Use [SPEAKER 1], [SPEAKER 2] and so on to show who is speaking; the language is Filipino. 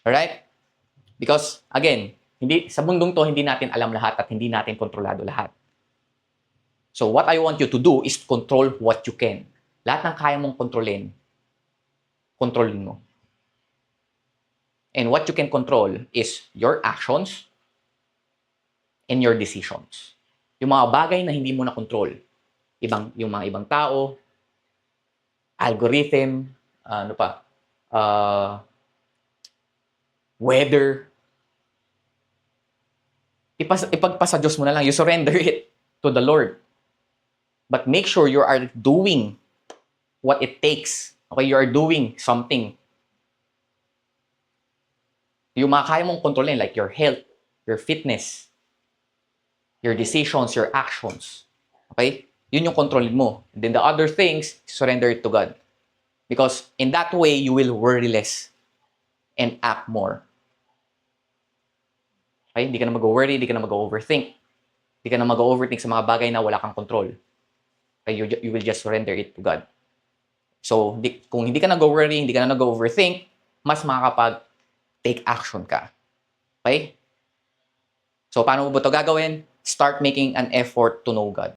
[SPEAKER 1] Alright? Because, again, sa mundong to, hindi natin alam lahat at hindi natin kontrolado lahat. So, what I want you to do is control what you can. Lahat ng kaya mong kontrolin mo. And what you can control is your actions and your decisions. Yung mga bagay na hindi mo na control, yung mga ibang tao, algorithm, weather, ipagpasa Diyos mo na lang. You surrender it to the Lord. But make sure you are doing what it takes. Okay, you are doing something. Yung mga kaya mong kontrolin, like your health, your fitness, your decisions, your actions. Okay? Yun yung kontrolin mo. And then the other things, surrender it to God. Because in that way, you will worry less and act more. Okay? Hindi ka na mag-worry, hindi ka na mag-overthink. Hindi ka na mag-overthink sa mga bagay na wala kang control. Okay? You will just surrender it to God. So, kung hindi ka nag-worry, hindi ka na nag-overthink, mas makakapag-take action ka. Okay? So, paano mo ba ito gagawin? Start making an effort to know God.